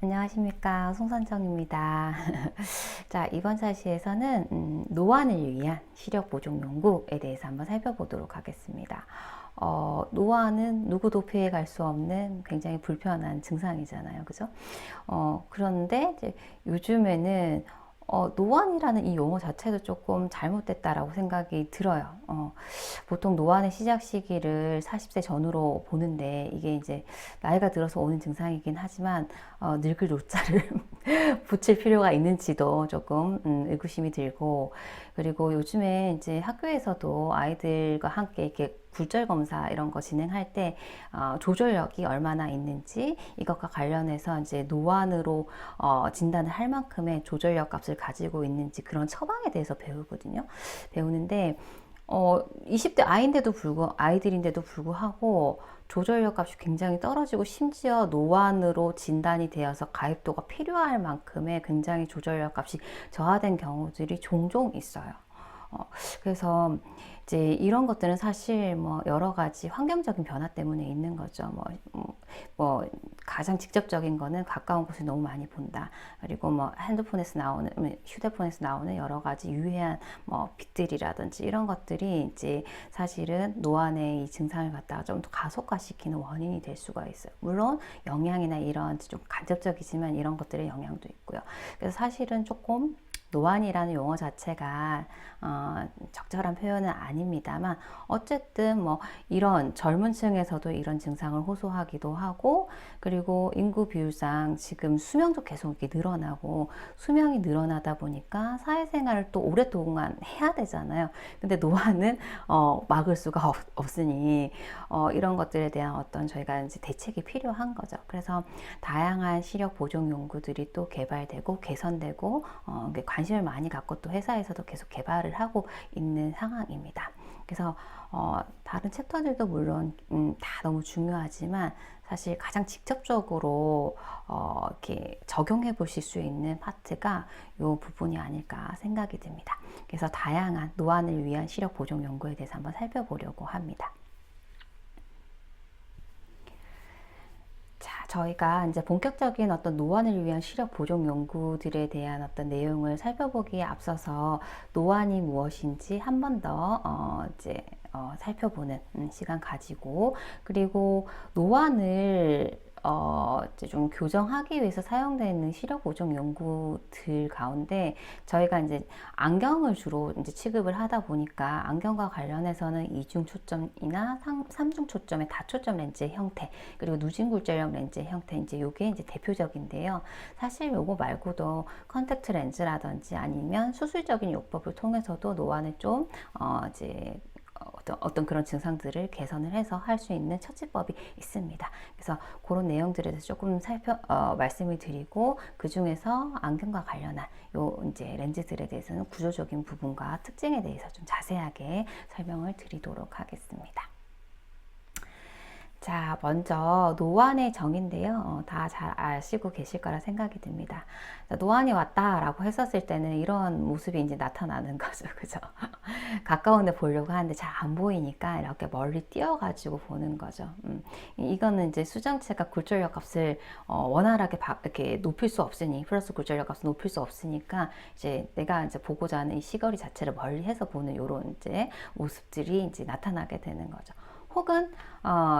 안녕하십니까, 송선정입니다. 자, 이번 사시에서는 노안을 위한 시력 보정 연구에 대해서 한번 살펴보도록 하겠습니다. 노안은 누구도 피해갈 수 없는 굉장히 불편한 증상이잖아요, 그죠? 그런데 이제 요즘에는 노안이라는 이 용어 자체도 조금 잘못됐다라고 생각이 들어요. 보통 노안의 시작 시기를 40세 전후로 보는데 이게 이제 나이가 들어서 오는 증상이긴 하지만 늙을 노자를 붙일 필요가 있는지도 조금 의구심이 들고, 그리고 요즘에 이제 학교에서도 아이들과 함께 이렇게 굴절 검사 이런 거 진행할 때 조절력이 얼마나 있는지 이것과 관련해서 이제 노안으로 진단을 할 만큼의 조절력 값을 가지고 있는지 그런 처방에 대해서 배우거든요. 배우는데 20대 아이들인데도 불구하고 조절력 값이 굉장히 떨어지고 심지어 노안으로 진단이 되어서 가입도가 필요할 만큼의 굉장히 조절력 값이 저하된 경우들이 종종 있어요. 그래서 이제 이런 것들은 사실 뭐 여러 가지 환경적인 변화 때문에 있는 거죠. 뭐 가장 직접적인 거는 가까운 곳에 너무 많이 본다. 그리고 뭐 휴대폰에서 나오는 여러 가지 유해한 뭐 빛들이라든지 이런 것들이 이제 사실은 노안의 이 증상을 갖다가 좀 더 가속화시키는 원인이 될 수가 있어요. 물론 영양이나 이런 좀 간접적이지만 이런 것들의 영향도 있고요. 그래서 사실은 조금 노안이라는 용어 자체가 적절한 표현은 아닙니다만 어쨌든 뭐 이런 젊은 층에서도 이런 증상을 호소하기도 하고, 그리고 인구 비율상 지금 수명도 계속 이렇게 늘어나고 수명이 늘어나다 보니까 사회생활을 또 오랫동안 해야 되잖아요. 근데 노안은 막을 수가 없으니 이런 것들에 대한 어떤 저희가 이제 대책이 필요한 거죠. 그래서 다양한 시력 보정 연구들이 또 개발되고 개선되고 관심을 많이 갖고 또 회사에서도 계속 개발을 하고 있는 상황입니다. 그래서 다른 챕터들도 물론 다 너무 중요하지만 사실 가장 직접적으로 이렇게 적용해 보실 수 있는 파트가 이 부분이 아닐까 생각이 듭니다. 그래서 다양한 노안을 위한 시력 보정 연구에 대해서 한번 살펴보려고 합니다. 저희가 이제 본격적인 어떤 노안을 위한 시력 보정 연구들에 대한 어떤 내용을 살펴보기에 앞서서 노안이 무엇인지 한 번 더 이제 살펴보는 시간 가지고, 그리고 노안을 이제 좀 교정하기 위해서 사용되는 시력 보정 연구들 가운데 저희가 이제 안경을 주로 이제 취급을 하다 보니까 안경과 관련해서는 이중 초점이나 삼중 초점의 다초점 렌즈의 형태, 그리고 누진굴절형 렌즈의 형태, 이제 요게 이제 대표적인데요. 사실 요거 말고도 컨택트 렌즈라든지 아니면 수술적인 요법을 통해서도 노안을 좀 이제 어떤 그런 증상들을 개선을 해서 할 수 있는 처치법이 있습니다. 그래서 그런 내용들에 대해서 조금 말씀을 드리고, 그 중에서 안경과 관련한 요 이제 렌즈들에 대해서는 구조적인 부분과 특징에 대해서 좀 자세하게 설명을 드리도록 하겠습니다. 자, 먼저 노안의 정의인데요. 다 잘 아시고 계실 거라 생각이 듭니다. 노안이 왔다라고 했었을 때는 이런 모습이 이제 나타나는 거죠. 그죠? 가까운 데 보려고 하는데 잘 안 보이니까 이렇게 멀리 뛰어가지고 보는 거죠. 이거는 이제 수정체가 굴절력 값을 원활하게 이렇게 높일 수 없으니, 플러스 굴절력 값을 높일 수 없으니까 이제 내가 이제 보고자 하는 이 시거리 자체를 멀리 해서 보는 이런 이제 모습들이 이제 나타나게 되는 거죠. 혹은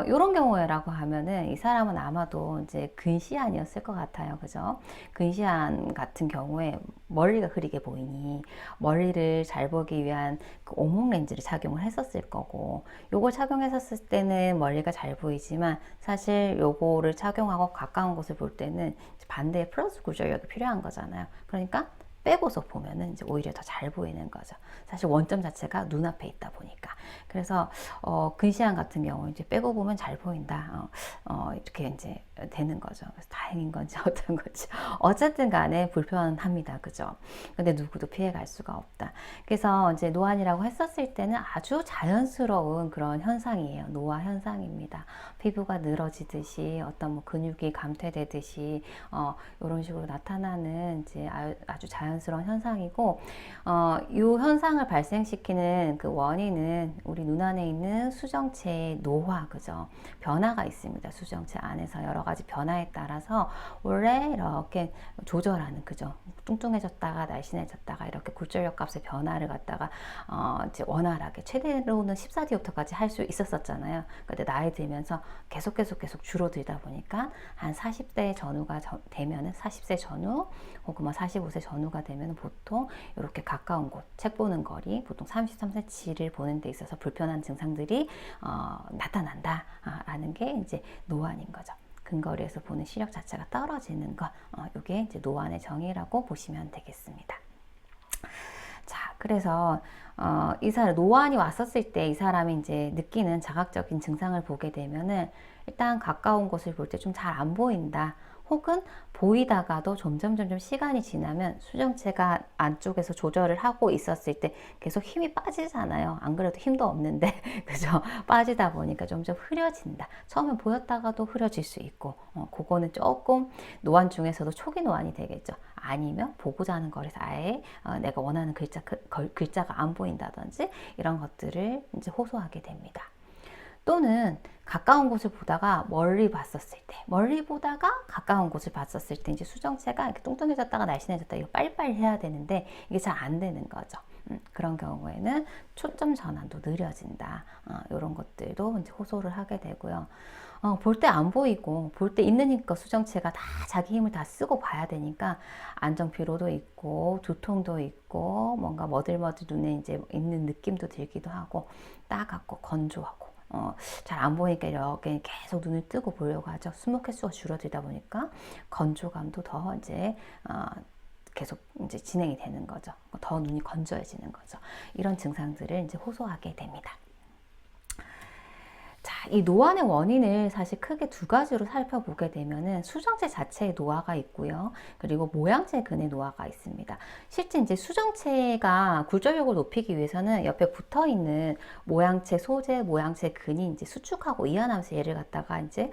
이런 경우에라고 하면은 이 사람은 아마도 이제 근시안이었을 것 같아요. 그죠? 근시안 같은 경우에 멀리가 흐리게 보이니 멀리를 잘 보기 위한 그 오목 렌즈를 착용을 했었을 거고, 요걸 착용했었을 때는 멀리가 잘 보이지만 사실 요거를 착용하고 가까운 곳을 볼 때는 반대의 플러스 굴절력이 필요한 거잖아요. 그러니까 빼고서 보면은 이제 오히려 더 잘 보이는 거죠. 사실 원점 자체가 눈앞에 있다 보니까. 그래서 근시안 같은 경우 이제 빼고 보면 잘 보인다. 이렇게 이제 되는 거죠. 그래서 다행인 건지 어떤 건지 어쨌든 간에 불편합니다. 그죠? 근데 누구도 피해갈 수가 없다. 그래서 이제 노안이라고 했었을 때는 아주 자연스러운 그런 현상이에요. 노화 현상입니다. 피부가 늘어지듯이 어떤 뭐 근육이 감퇴되듯이 이런 식으로 나타나는 이제 아주 자연스러운 자연스러운 현상이고, 이 현상을 발생시키는 그 원인은 우리 눈 안에 있는 수정체의 노화, 그죠? 변화가 있습니다. 수정체 안에서 여러 가지 변화에 따라서 원래 이렇게 조절하는, 그죠? 뚱뚱해졌다가 날씬해졌다가 이렇게 굴절력 값의 변화를 갖다가 이제 원활하게 최대로는 14디옵터까지 할 수 있었었잖아요. 근데 나이 들면서 계속 줄어들다 보니까 한 40대 전후가 되면은 40세 전후 혹은 뭐 45세 전후가 되면 보통 이렇게 가까운 곳, 책 보는 거리, 보통 33cm를 보는 데 있어서 불편한 증상들이 나타난다라는 게 이제 노안인 거죠. 근거리에서 보는 시력 자체가 떨어지는 것, 이게 이제 노안의 정의라고 보시면 되겠습니다. 자, 그래서 이 사람 노안이 왔었을 때 이 사람이 이제 느끼는 자각적인 증상을 보게 되면은 일단 가까운 곳을 볼 때 좀 잘 안 보인다. 혹은 보이다가도 점점 시간이 지나면 수정체가 안쪽에서 조절을 하고 있었을 때 계속 힘이 빠지잖아요. 안 그래도 힘도 없는데 그죠? 빠지다 보니까 점점 흐려진다. 처음엔 보였다가도 흐려질 수 있고, 그거는 조금 노안 중에서도 초기 노안이 되겠죠. 아니면 보고 자는 거리에서 아예 내가 원하는 글자가 안 보인다든지 이런 것들을 이제 호소하게 됩니다. 또는 가까운 곳을 보다가 멀리 봤었을 때, 멀리 보다가 가까운 곳을 봤었을 때 이제 수정체가 이렇게 뚱뚱해졌다가 날씬해졌다 이거 빨리빨리 해야 되는데 이게 잘 안 되는 거죠. 그런 경우에는 초점 전환도 느려진다. 이런 것들도 이제 호소를 하게 되고요. 볼 때 안 보이고 볼 때 있으니까 수정체가 다 자기 힘을 다 쓰고 봐야 되니까 안정 피로도 있고 두통도 있고 뭔가 머들머들 눈에 이제 있는 느낌도 들기도 하고 따갑고 건조하고 잘 안 보이니까 이렇게 계속 눈을 뜨고 보려고 하죠. 숨목 횟수가 줄어들다 보니까 건조감도 더 이제 계속 이제 진행이 되는 거죠. 더 눈이 건조해지는 거죠. 이런 증상들을 이제 호소하게 됩니다. 자, 이 노안의 원인을 사실 크게 두 가지로 살펴보게 되면은 수정체 자체의 노화가 있고요. 그리고 모양체 근의 노화가 있습니다. 실제 이제 수정체가 굴절력을 높이기 위해서는 옆에 붙어 있는 모양체 소재, 모양체 근이 이제 수축하고 이완하면서 얘를 갖다가 이제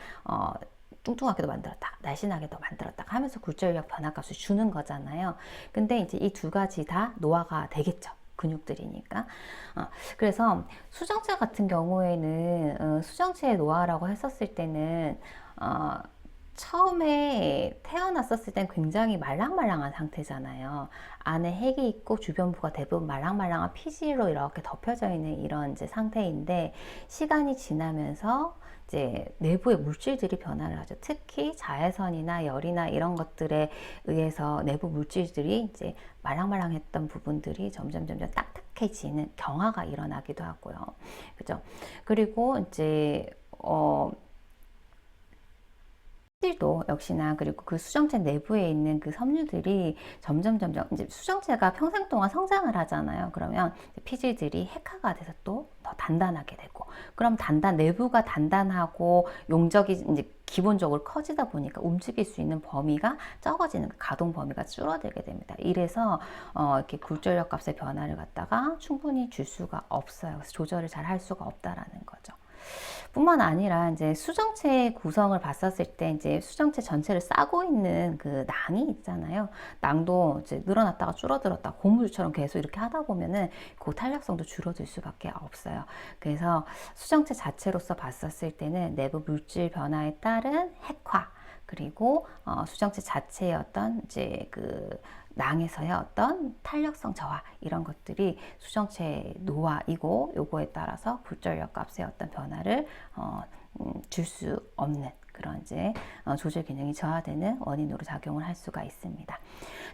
뚱뚱하게도 만들었다, 날씬하게도 만들었다 하면서 굴절력 변화값을 주는 거잖아요. 근데 이제 이 두 가지 다 노화가 되겠죠. 근육들이니까. 그래서 수정체 같은 경우에는 수정체의 노화라고 했었을 때는 처음에 태어났었을 땐 굉장히 말랑말랑한 상태잖아요. 안에 핵이 있고 주변부가 대부분 말랑말랑한 피지로 이렇게 덮여져 있는 이런 이제 상태인데 시간이 지나면서 이제 내부의 물질들이 변화를 하죠. 특히 자외선이나 열이나 이런 것들에 의해서 내부 물질들이 이제 말랑말랑했던 부분들이 점점 딱딱해지는 경화가 일어나기도 하고요. 그죠? 그리고 이제 도 역시나 그리고 그 수정체 내부에 있는 그 섬유들이 점점 이제 수정체가 평생 동안 성장을 하잖아요. 그러면 피질들이 핵화가 돼서 또 더 단단하게 되고 그럼 내부가 단단하고 용적이 이제 기본적으로 커지다 보니까 움직일 수 있는 범위가 적어지는 가동 범위가 줄어들게 됩니다. 이래서 이렇게 굴절력 값의 변화를 갖다가 충분히 줄 수가 없어요. 그래서 조절을 잘 할 수가 없다라는 거죠. 뿐만 아니라 이제 수정체 구성을 봤었을 때 이제 수정체 전체를 싸고 있는 그 낭이 있잖아요. 낭도 이제 늘어났다가 줄어들었다 고무줄처럼 계속 이렇게 하다 보면은 그 탄력성도 줄어들 수밖에 없어요. 그래서 수정체 자체로서 봤었을 때는 내부 물질 변화에 따른 핵화 그리고 수정체 자체의 어떤 이제 그 낭에서의 어떤 탄력성 저하 이런 것들이 수정체 노화이고 요거에 따라서 굴절력 값의 어떤 변화를 줄 수 없는 그런 이제 조절 기능이 저하되는 원인으로 작용을 할 수가 있습니다.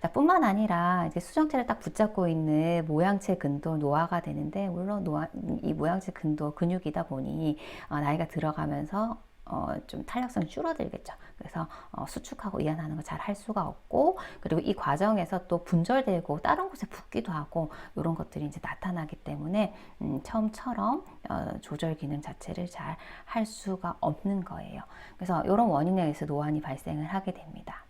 자, 뿐만 아니라 이제 수정체를 딱 붙잡고 있는 모양체 근도 노화가 되는데 물론 이 모양체 근도 근육이다 보니 나이가 들어가면서 좀 탄력성이 줄어들겠죠. 그래서 수축하고 이완하는 거 잘 할 수가 없고 그리고 이 과정에서 또 분절되고 다른 곳에 붓기도 하고 이런 것들이 이제 나타나기 때문에 처음처럼 조절 기능 자체를 잘 할 수가 없는 거예요. 그래서 이런 원인에 의해서 노안이 발생을 하게 됩니다.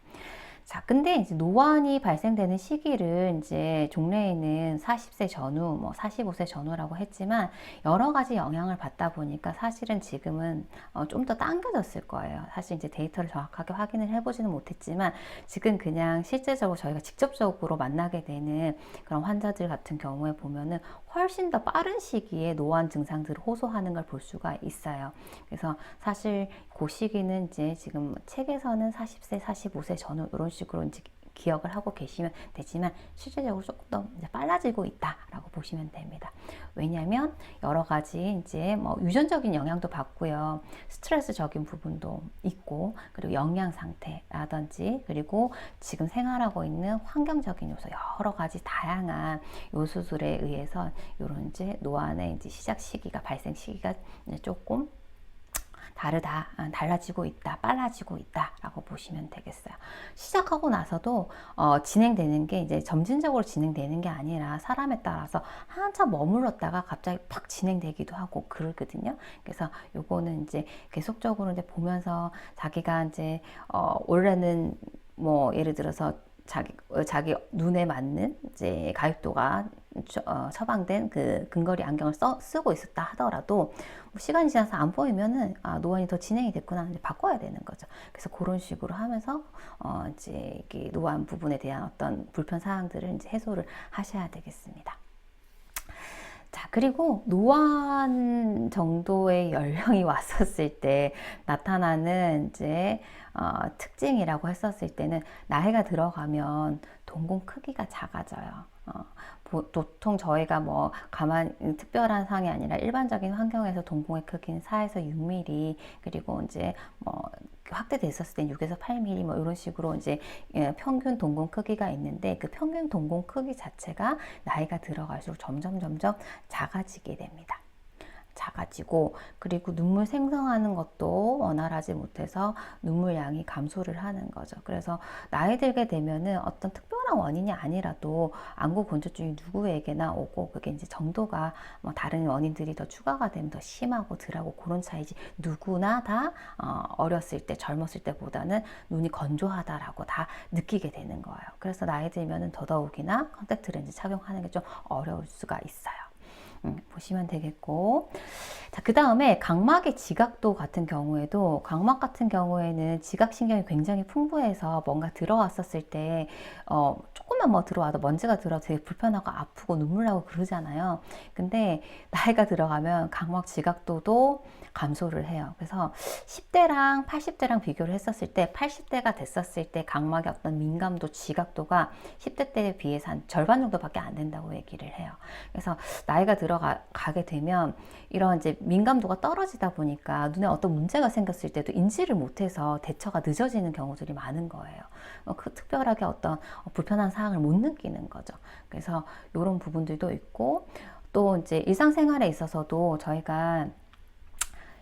자, 근데 이제 노안이 발생되는 시기를 이제 종래에는 40세 전후, 뭐 45세 전후라고 했지만 여러 가지 영향을 받다 보니까 사실은 지금은 좀 더 당겨졌을 거예요. 사실 이제 데이터를 정확하게 확인을 해보지는 못했지만 지금 그냥 실제적으로 저희가 직접적으로 만나게 되는 그런 환자들 같은 경우에 보면은 훨씬 더 빠른 시기에 노안 증상들을 호소하는 걸 볼 수가 있어요. 그래서 사실 그 시기는 이제 지금 책에서는 40세, 45세 전후 이런 식으로 이제 기억을 하고 계시면 되지만 실제적으로 조금 더 이제 빨라지고 있다라고 보시면 됩니다. 왜냐하면 여러 가지 이제 뭐 유전적인 영향도 받고요, 스트레스적인 부분도 있고, 그리고 영양 상태라든지, 그리고 지금 생활하고 있는 환경적인 요소 여러 가지 다양한 요소들에 의해서 이런 이제 노안의 이제 시작 시기가 발생 시기가 조금 달라지고 있다, 빨라지고 있다라고 보시면 되겠어요. 시작하고 나서도 진행되는 게 이제 점진적으로 진행되는 게 아니라 사람에 따라서 한참 머물렀다가 갑자기 팍 진행되기도 하고 그러거든요. 그래서 요거는 이제 계속적으로 이제 보면서 자기가 이제 원래는 뭐 예를 들어서 자기 눈에 맞는 이제 가입도가 처방된 그 근거리 안경을 쓰고 있었다 하더라도 시간이 지나서 안 보이면은 노안이 더 진행이 됐구나, 이제 바꿔야 되는 거죠. 그래서 그런 식으로 하면서 이제 이게 노안 부분에 대한 어떤 불편 사항들을 이제 해소를 하셔야 되겠습니다. 자, 그리고 노안 정도의 연령이 왔었을 때 나타나는 이제 특징이라고 했었을 때는 나이가 들어가면 동공 크기가 작아져요. 보통 저희가 뭐 특별한 상이 아니라 일반적인 환경에서 동공의 크기는 4에서 6mm, 그리고 이제 뭐 확대됐었을 때 6에서 8mm 뭐 이런 식으로 이제 평균 동공 크기가 있는데, 그 평균 동공 크기 자체가 나이가 들어갈수록 점점 작아지게 됩니다. 작아지고, 그리고 눈물 생성하는 것도 원활하지 못해서 눈물 양이 감소를 하는 거죠. 그래서 나이 들게 되면은 어떤 특별한 원인이 아니라도 안구 건조증이 누구에게나 오고, 그게 이제 정도가 뭐 다른 원인들이 더 추가가 되면 더 심하고 덜하고 그런 차이지, 누구나 다 어렸을 때, 젊었을 때보다는 눈이 건조하다라고 다 느끼게 되는 거예요. 그래서 나이 들면은 더더욱이나 컨택트 렌즈 착용하는 게 좀 어려울 수가 있어요. 보시면 되겠고, 자, 그 다음에 각막의 지각도 같은 경우에도, 각막 같은 경우에는 지각신경이 굉장히 풍부해서 뭔가 들어왔었을 때 조금만 뭐 들어와도 먼지가 들어와도 되게 불편하고 아프고 눈물 나고 그러잖아요. 근데 나이가 들어가면 각막 지각도도 감소를 해요. 그래서 10대랑 80대랑 비교를 했었을 때 80대가 됐었을 때 각막의 어떤 민감도, 지각도가 10대 때에 비해서 한 절반 정도밖에 안 된다고 얘기를 해요. 그래서 나이가 들어가게 되면 이런 이제 민감도가 떨어지다 보니까 눈에 어떤 문제가 생겼을 때도 인지를 못해서 대처가 늦어지는 경우들이 많은 거예요. 특별하게 어떤 불편한 사항을 못 느끼는 거죠. 그래서 이런 부분들도 있고, 또 이제 일상생활에 있어서도 저희가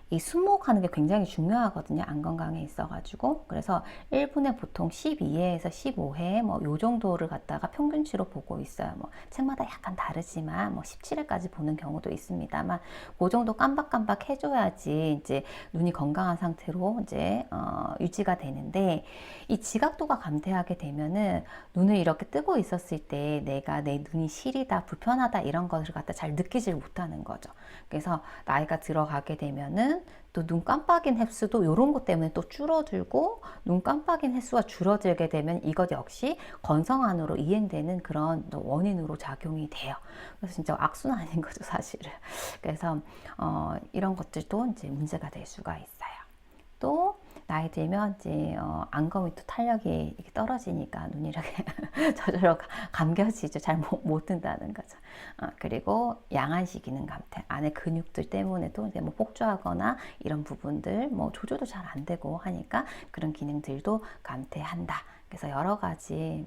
이 숨목하는 게 굉장히 중요하거든요. 안 건강에 있어가지고. 그래서 1분에 보통 12회에서 15회 뭐 요 정도를 갖다가 평균치로 보고 있어요. 뭐 책마다 약간 다르지만 뭐 17회까지 보는 경우도 있습니다만, 그 정도 깜박깜박 해줘야지 이제 눈이 건강한 상태로 이제 유지가 되는데, 이 지각도가 감퇴하게 되면은 눈을 이렇게 뜨고 있었을 때 내가 내 눈이 시리다, 불편하다 이런 것을 갖다 잘 느끼질 못하는 거죠. 그래서 나이가 들어가게 되면은 또 눈 깜빡인 횟수도 이런 것 때문에 또 줄어들고, 눈 깜빡인 횟수가 줄어들게 되면 이것 역시 건성안으로 이행되는 그런 원인으로 작용이 돼요. 그래서 진짜 악순환인 거죠, 사실은. 그래서 이런 것들도 이제 문제가 될 수가 있어요. 또 나이 들면 이제 안검이 또 탄력이 이렇게 떨어지니까 눈이 이렇게 저절로 감겨지죠. 잘 못 뜬다는 거죠. 그리고 양안시 기능 감퇴, 안에 근육들 때문에도 이제 뭐 폭주하거나 이런 부분들 뭐 조절도 잘 안 되고 하니까 그런 기능들도 감퇴한다. 그래서 여러 가지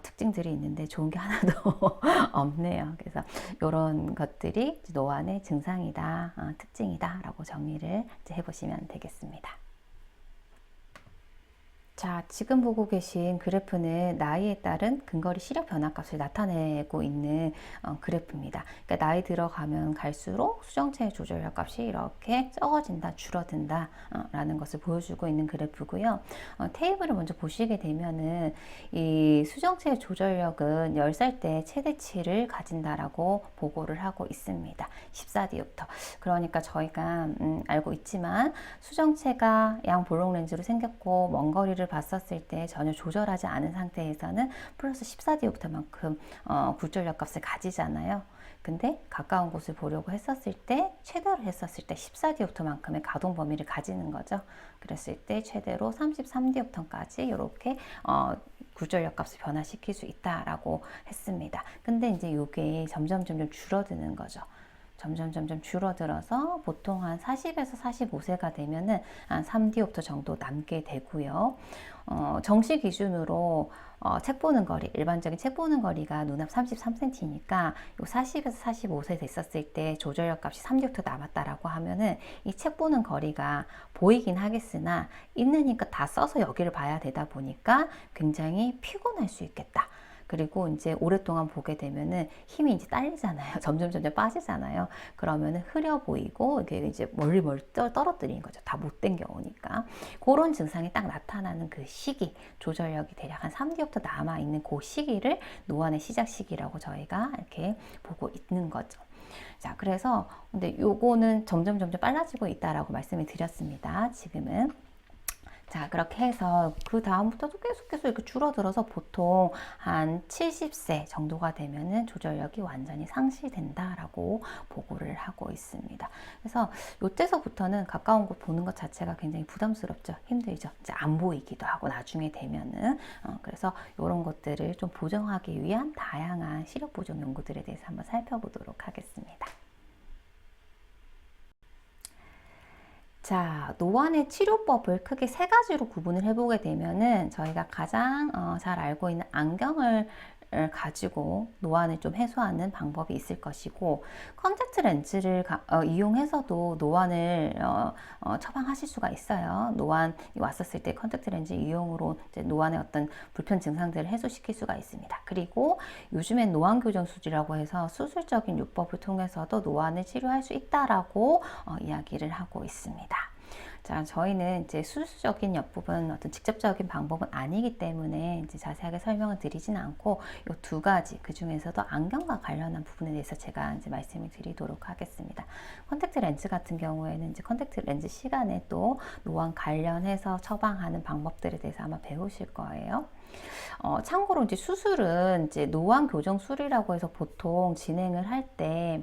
특징들이 있는데 좋은 게 하나도 없네요. 그래서 이런 것들이 노안의 증상이다, 특징이다 라고 정리를 이제 해보시면 되겠습니다. 자, 지금 보고 계신 그래프는 나이에 따른 근거리 시력 변화값을 나타내고 있는 그래프입니다. 그러니까 나이 들어가면 갈수록 수정체 조절력 값이 이렇게 적어진다, 줄어든다 라는 것을 보여주고 있는 그래프고요. 테이블을 먼저 보시게 되면은 이 수정체 조절력은 10살 때 최대치를 가진다라고 보고를 하고 있습니다. 14디옵터. 그러니까 저희가 알고 있지만 수정체가 양볼록 렌즈로 생겼고 먼 거리를 봤었을 때 전혀 조절하지 않은 상태에서는 플러스 14디옵터만큼 굴절력 값을 가지잖아요. 근데 가까운 곳을 보려고 했었을 때 최대로 했었을 때 14디옵터만큼의 가동 범위를 가지는 거죠. 그랬을 때 최대로 33디옵터까지 이렇게 굴절력 값을 변화시킬 수 있다라고 했습니다. 근데 이제 이게 점점 줄어드는 거죠. 점점 줄어들어서 보통 한 40에서 45세가 되면은 한 3디옵터 정도 남게 되고요. 정시 기준으로 책 보는 거리, 일반적인 책 보는 거리가 눈앞 33cm니까 요 40에서 45세 됐었을 때 조절력 값이 3디옵터 남았다라고 하면은 이 책 보는 거리가 보이긴 하겠으나 있으니까 다 써서 여기를 봐야 되다 보니까 굉장히 피곤할 수 있겠다. 그리고 이제 오랫동안 보게 되면은 힘이 이제 딸리잖아요. 점점 빠지잖아요. 그러면은 흐려 보이고 이게 이제 멀리 떨어뜨리는 거죠. 다 못된 경우니까. 그런 증상이 딱 나타나는 그 시기, 조절력이 대략 한 3개월부터 남아 있는 그 시기를 노안의 시작 시기라고 저희가 이렇게 보고 있는 거죠. 자, 그래서 근데 요거는 점점 빨라지고 있다라고 말씀을 드렸습니다. 지금은. 자, 그렇게 해서 그 다음부터도 계속 이렇게 줄어들어서 보통 한 70세 정도가 되면은 조절력이 완전히 상실된다라고 보고를 하고 있습니다. 그래서 요때서부터는 가까운 곳 보는 것 자체가 굉장히 부담스럽죠. 힘들죠. 이제 안 보이기도 하고 나중에 되면은 그래서 이런 것들을 좀 보정하기 위한 다양한 시력 보정 연구들에 대해서 한번 살펴보도록 하겠습니다. 자, 노안의 치료법을 크게 세 가지로 구분을 해보게 되면은 저희가 가장 잘 알고 있는 안경을 가지고 노안을 좀 해소하는 방법이 있을 것이고, 컨택트 렌즈를 이용해서도 노안을 처방하실 수가 있어요. 노안이 왔었을 때 컨택트 렌즈 이용으로 이제 노안의 어떤 불편 증상들을 해소시킬 수가 있습니다. 그리고 요즘엔 노안 교정 수술이라고 해서 수술적인 요법을 통해서도 노안을 치료할 수 있다라고 이야기를 하고 있습니다. 자, 저희는 이제 수술적인 옆부분 어떤 직접적인 방법은 아니기 때문에 이제 자세하게 설명을 드리진 않고 이 두 가지 그 중에서도 안경과 관련한 부분에 대해서 제가 이제 말씀을 드리도록 하겠습니다. 컨택트 렌즈 같은 경우에는 이제 컨택트 렌즈 시간에 또 노안 관련해서 처방하는 방법들에 대해서 아마 배우실 거예요. 참고로 이제 수술은 이제 노안 교정술이라고 해서 보통 진행을 할 때,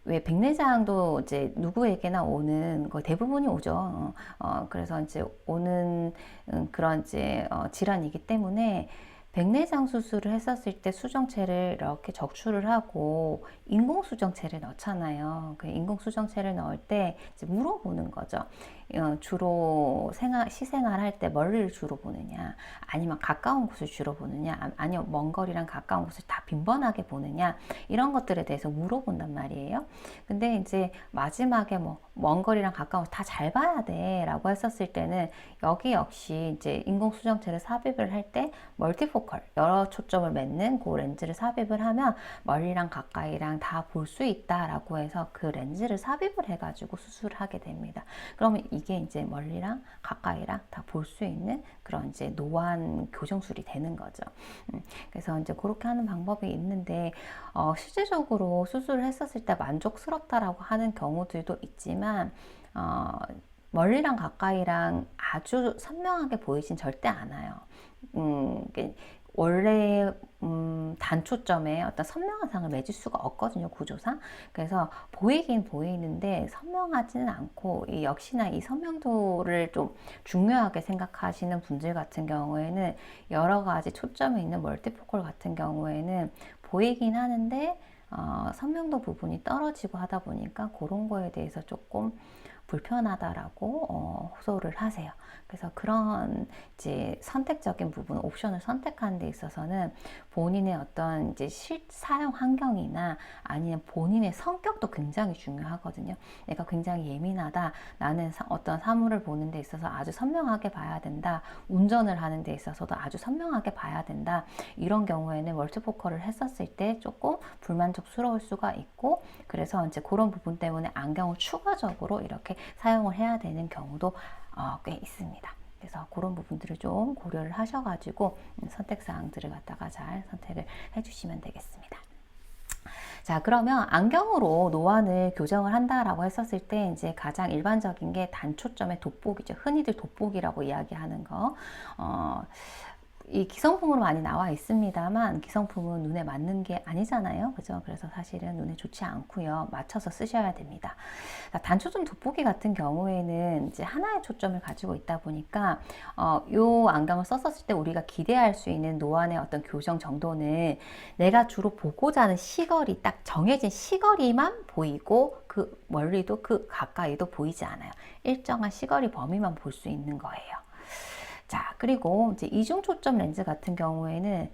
왜 백내장도 이제 누구에게나 오는 거 대부분이 오죠. 그래서 이제 오는 그런 이제 질환이기 때문에 백내장 수술을 했었을 때 수정체를 이렇게 적출을 하고 인공 수정체를 넣잖아요. 그 인공 수정체를 넣을 때 이제 물어보는 거죠. 주로 시생활 할 때 멀리를 주로 보느냐, 아니면 가까운 곳을 주로 보느냐, 아니면 먼 거리랑 가까운 곳을 다 빈번하게 보느냐, 이런 것들에 대해서 물어본단 말이에요. 근데 이제 마지막에 뭐 먼 거리랑 가까운 곳 다 잘 봐야 돼 라고 했었을 때는 여기 역시 이제 인공 수정체를 삽입을 할 때 멀티포컬, 여러 초점을 맺는 그 렌즈를 삽입을 하면 멀리랑 가까이랑 다 볼 수 있다라고 해서 그 렌즈를 삽입을 해가지고 수술을 하게 됩니다. 그러면 이게 이제 멀리랑 가까이랑 다 볼 수 있는 그런 이제 노안 교정술이 되는 거죠. 그래서 이제 그렇게 하는 방법이 있는데 실제적으로 수술을 했었을 때 만족스럽다라고 하는 경우들도 있지만 멀리랑 가까이랑 아주 선명하게 보이진 절대 않아요. 원래 단초점에 어떤 선명한 상을 맺을 수가 없거든요, 구조상. 그래서 보이긴 보이는데 선명하지는 않고, 역시나 이 선명도를 좀 중요하게 생각하시는 분들 같은 경우에는 여러 가지 초점이 있는 멀티포컬 같은 경우에는 보이긴 하는데 선명도 부분이 떨어지고 하다 보니까 그런 거에 대해서 조금 불편하다라고 호소를 하세요. 그래서 그런 이제 선택적인 부분, 옵션을 선택하는 데 있어서는 본인의 어떤 이제 사용 환경이나 아니면 본인의 성격도 굉장히 중요하거든요. 내가 굉장히 예민하다. 나는 어떤 사물을 보는 데 있어서 아주 선명하게 봐야 된다. 운전을 하는 데 있어서도 아주 선명하게 봐야 된다. 이런 경우에는 멀티포컬을 했었을 때 조금 불만족스러울 수가 있고, 그래서 이제 그런 부분 때문에 안경을 추가적으로 이렇게 사용을 해야 되는 경우도 꽤 있습니다. 그래서 그런 부분들을 좀 고려를 하셔가지고 선택사항들을 갖다가 잘 선택을 해주시면 되겠습니다. 자, 그러면 안경으로 노안을 교정을 한다라고 했었을 때 이제 가장 일반적인 게 단초점의 돋보기죠. 흔히들 돋보기라고 이야기하는 거. 이 기성품으로 많이 나와 있습니다만 기성품은 눈에 맞는 게 아니잖아요. 그죠? 그래서 사실은 눈에 좋지 않고요. 맞춰서 쓰셔야 됩니다. 단초점 돋보기 같은 경우에는 이제 하나의 초점을 가지고 있다 보니까 요 안경을 썼었을 때 우리가 기대할 수 있는 노안의 어떤 교정 정도는 내가 주로 보고자 하는 시거리, 딱 정해진 시거리만 보이고 그 멀리도 그 가까이도 보이지 않아요. 일정한 시거리 범위만 볼 수 있는 거예요. 자, 그리고 이제 이중 초점 렌즈 같은 경우에는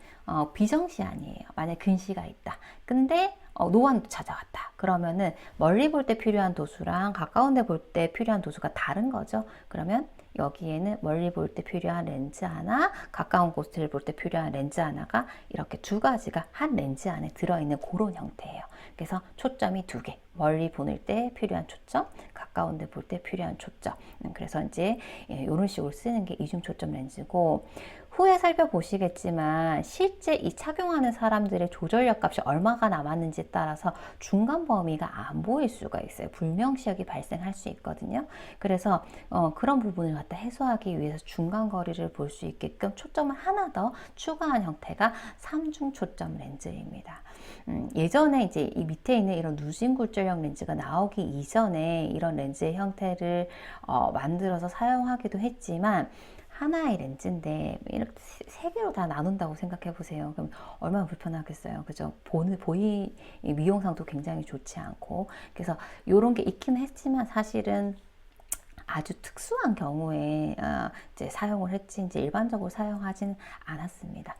비정시안이에요. 만약 근시가 있다. 근데 노안도 찾아왔다. 그러면은 멀리 볼 때 필요한 도수랑 가까운 데 볼 때 필요한 도수가 다른 거죠. 그러면 여기에는 멀리 볼 때 필요한 렌즈 하나, 가까운 곳을 볼 때 필요한 렌즈 하나가 이렇게 두 가지가 한 렌즈 안에 들어있는 그런 형태예요. 그래서 초점이 두 개. 멀리 보낼 때 필요한 초점, 가까운 데 볼 때 필요한 초점. 그래서 이제 이런 식으로 쓰는 게 이중 초점 렌즈고, 후에 살펴보시겠지만 실제 이 착용하는 사람들의 조절력 값이 얼마가 남았는지에 따라서 중간 범위가 안 보일 수가 있어요. 불명시력이 발생할 수 있거든요. 그래서 그런 부분을 갖다 해소하기 위해서 중간 거리를 볼 수 있게끔 초점을 하나 더 추가한 형태가 3중 초점 렌즈입니다. 예전에 이제 이 밑에 있는 이런 누진 굴절형 렌즈가 나오기 이전에 이런 렌즈의 형태를 만들어서 사용하기도 했지만, 하나의 렌즈인데 이렇게 세 개로 다 나눈다고 생각해 보세요. 그럼 얼마나 불편하겠어요. 그죠? 미용상도 굉장히 좋지 않고. 그래서 이런 게 있긴 했지만 사실은 아주 특수한 경우에 이제 사용을 했지 이제 일반적으로 사용하진 않았습니다.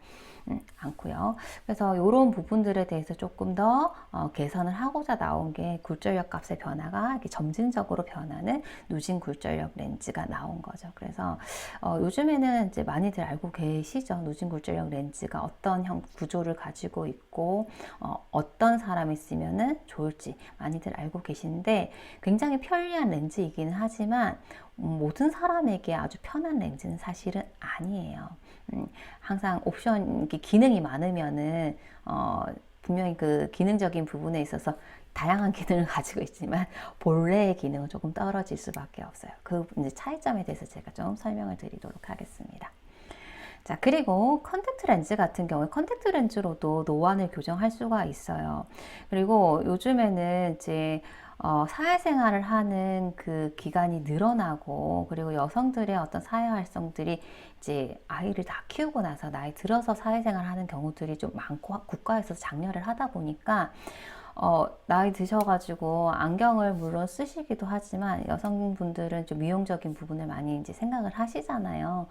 않고요. 그래서 이런 부분들에 대해서 조금 더 개선을 하고자 나온 게 굴절력 값의 변화가 이렇게 점진적으로 변하는 누진 굴절력 렌즈가 나온 거죠. 그래서 요즘에는 이제 많이들 알고 계시죠. 누진 굴절력 렌즈가 어떤 구조를 가지고 있고 어떤 사람이 쓰면은 좋을지 많이들 알고 계시는데, 굉장히 편리한 렌즈이기는 하지만 모든 사람에게 아주 편한 렌즈는 사실은 아니에요. 항상 옵션, 기능이 많으면은 분명히 그 기능적인 부분에 있어서 다양한 기능을 가지고 있지만 본래의 기능은 조금 떨어질 수밖에 없어요. 그 이제 차이점에 대해서 제가 좀 설명을 드리도록 하겠습니다. 자, 그리고 컨택트 렌즈 같은 경우에 컨택트 렌즈로도 노안을 교정할 수가 있어요. 그리고 요즘에는 이제 사회생활을 하는 그 기간이 늘어나고, 그리고 여성들의 어떤 사회활동들이 이제 아이를 다 키우고 나서 나이 들어서 사회생활 하는 경우들이 좀 많고, 국가에서 장려를 하다 보니까 나이 드셔가지고 안경을 물론 쓰시기도 하지만 여성분들은 좀 미용적인 부분을 많이 이제 생각을 하시잖아요.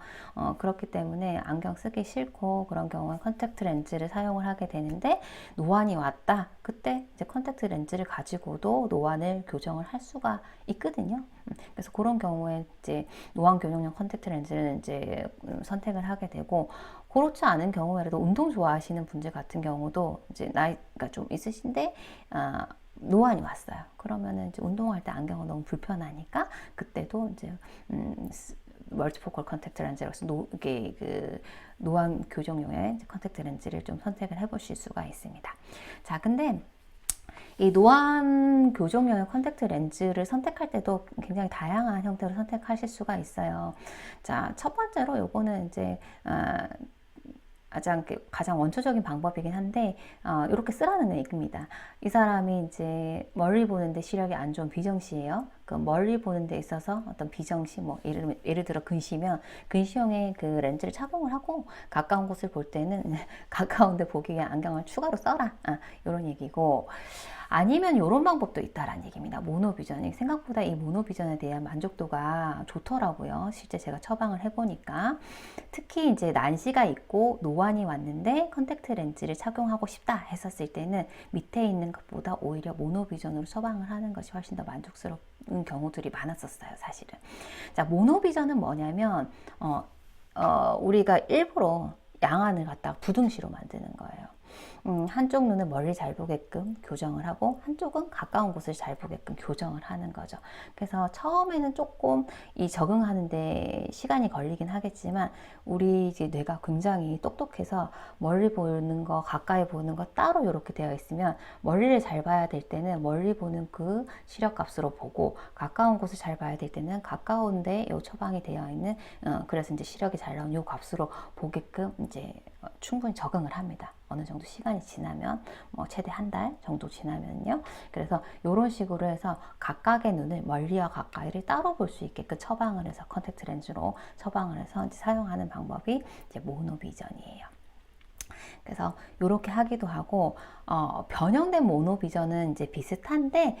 그렇기 때문에 안경 쓰기 싫고 그런 경우에 컨택트 렌즈를 사용을 하게 되는데, 노안이 왔다. 그때 이제 컨택트 렌즈를 가지고도 노안을 교정을 할 수가 있거든요. 그래서 그런 경우에 이제 노안 교정용 컨택트 렌즈를 이제 선택을 하게 되고, 그렇지 않은 경우에도 운동 좋아하시는 분들 같은 경우도 이제 나이가 좀 있으신데 노안이 왔어요. 그러면은 이제 운동할 때 안경은 너무 불편하니까 그때도 이제 멀티포컬 컨택트 렌즈로서 이게 그 노안 교정용의 컨택트 렌즈를 좀 선택을 해보실 수가 있습니다. 자, 근데 이 노안 교정용의 컨택트 렌즈를 선택할 때도 굉장히 다양한 형태로 선택하실 수가 있어요. 자, 첫 번째로 요거는 이제 가장 원초적인 방법이긴 한데, 이렇게 쓰라는 얘기입니다. 이 사람이 이제 멀리 보는데 시력이 안 좋은 비정시예요. 그 멀리 보는 데 있어서 어떤 비정시, 뭐 예를 들어 근시면 근시용의 그 렌즈를 착용을 하고 가까운 곳을 볼 때는 가까운데 보기 위해 안경을 추가로 써라. 이런 얘기고, 아니면 이런 방법도 있다라는 얘기입니다. 모노비전이 생각보다 이 모노비전에 대한 만족도가 좋더라고요. 실제 제가 처방을 해보니까. 특히 이제 난시가 있고 노안이 왔는데 컨택트 렌즈를 착용하고 싶다 했었을 때는 밑에 있는 것보다 오히려 모노비전으로 처방을 하는 것이 훨씬 더 만족스러운 경우들이 많았었어요, 사실은. 자, 모노비전은 뭐냐면 우리가 일부러 양안을 갖다가 부등시로 만드는 거예요. 한쪽 눈은 멀리 잘 보게끔 교정을 하고 한쪽은 가까운 곳을 잘 보게끔 교정을 하는 거죠. 그래서 처음에는 조금 이 적응하는데 시간이 걸리긴 하겠지만 우리 이제 뇌가 굉장히 똑똑해서 멀리 보는 거, 가까이 보는 거 따로 이렇게 되어 있으면 멀리를 잘 봐야 될 때는 멀리 보는 그 시력값으로 보고 가까운 곳을 잘 봐야 될 때는 가까운데 요 처방이 되어 있는 그래서 이제 시력이 잘 나온 요 값으로 보게끔 이제 충분히 적응을 합니다. 어느 정도 시간이 지나면 뭐 최대 한 달 정도 지나면요. 그래서 이런 식으로 해서 각각의 눈을 멀리와 가까이를 따로 볼 수 있게끔 처방을 해서 컨택트 렌즈로 처방을 해서 이제 사용하는 방법이 이제 모노비전이에요. 그래서 이렇게 하기도 하고, 변형된 모노비전은 이제 비슷한데,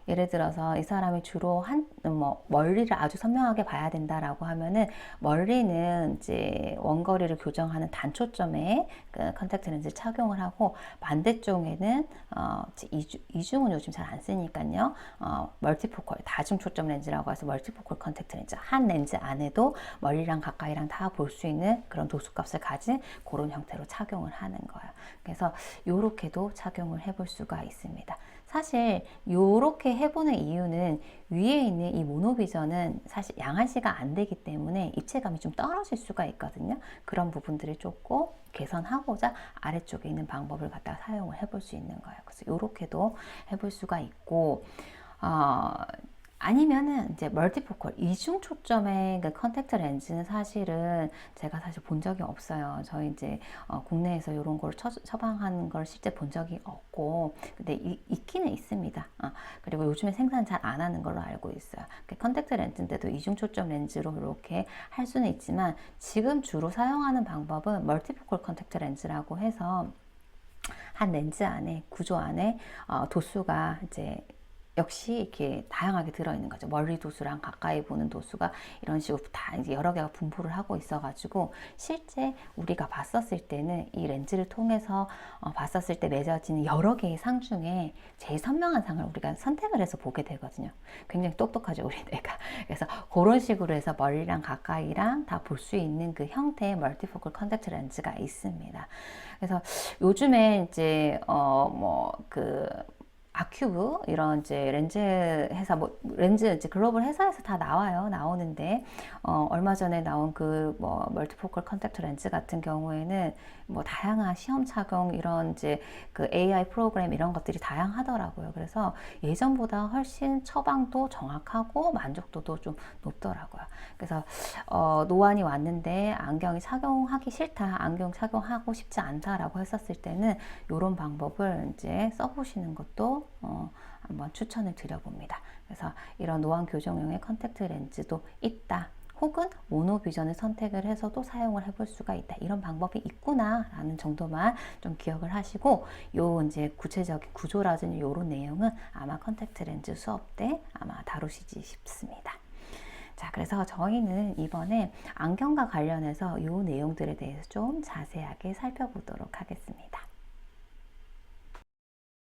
예를 들어서 이 사람이 주로 멀리를 아주 선명하게 봐야 된다라고 하면은, 멀리는 이제 원거리를 교정하는 단초점에 그 컨택트 렌즈 착용을 하고, 반대쪽에는, 이중은 요즘 잘 안 쓰니까요, 멀티포컬, 다중 초점 렌즈라고 해서 멀티포컬 컨택트 렌즈, 한 렌즈 안에도 멀리랑 가까이랑 다 볼 수 있는 그런 도수값을 가진 그런 형태로 착용을 하는 거예요. 그래서 요렇게도 착용을 해볼 수가 있습니다. 사실 요렇게 해보는 이유는 위에 있는 이 모노비전은 사실 양안시가 안 되기 때문에 입체감이 좀 떨어질 수가 있거든요. 그런 부분들을 조금 개선하고자 아래쪽에 있는 방법을 갖다가 사용을 해볼 수 있는 거예요. 그래서 요렇게도 해볼 수가 있고, 아니면은 이제 멀티포컬 이중 초점의 그 컨택트 렌즈는 사실은 제가 사실 본 적이 없어요. 저희 이제 국내에서 이런 걸 처방한 걸 실제 본 적이 없고, 근데 있기는 있습니다. 그리고 요즘에 생산 잘 안 하는 걸로 알고 있어요. 컨택트 렌즈인데도 이중 초점 렌즈로 이렇게 할 수는 있지만 지금 주로 사용하는 방법은 멀티포컬 컨택트 렌즈라고 해서 한 렌즈 안에 구조 안에 도수가 이제 역시 이렇게 다양하게 들어있는 거죠. 멀리 도수랑 가까이 보는 도수가 이런 식으로 다 이제 여러 개가 분포를 하고 있어가지고 실제 우리가 봤었을 때는 이 렌즈를 통해서 봤었을 때 맺어지는 여러 개의 상 중에 제일 선명한 상을 우리가 선택을 해서 보게 되거든요. 굉장히 똑똑하죠, 우리 뇌가. 그래서 그런 식으로 해서 멀리랑 가까이랑 다 볼 수 있는 그 형태의 멀티포컬 컨택트 렌즈가 있습니다. 그래서 요즘에 이제 아큐브 이런 이제 렌즈 회사 렌즈 이제 글로벌 회사에서 다 나오는데 얼마 전에 나온 그 멀티포컬 컨택트 렌즈 같은 경우에는 다양한 시험 착용 이런 이제 그 AI 프로그램 이런 것들이 다양하더라고요. 그래서 예전보다 훨씬 처방도 정확하고 만족도도 좀 높더라고요. 그래서 노안이 왔는데 안경이 착용하기 싫다, 안경 착용하고 싶지 않다라고 했었을 때는 이런 방법을 이제 써보시는 것도 한번 추천을 드려봅니다. 그래서 이런 노안 교정용의 컨택트 렌즈도 있다. 혹은 모노비전을 선택을 해서도 사용을 해볼 수가 있다. 이런 방법이 있구나라는 정도만 좀 기억을 하시고, 요 이제 구체적인 구조라든지 이런 내용은 아마 컨택트 렌즈 수업 때 아마 다루시지 싶습니다. 자, 그래서 저희는 이번에 안경과 관련해서 이 내용들에 대해서 좀 자세하게 살펴보도록 하겠습니다.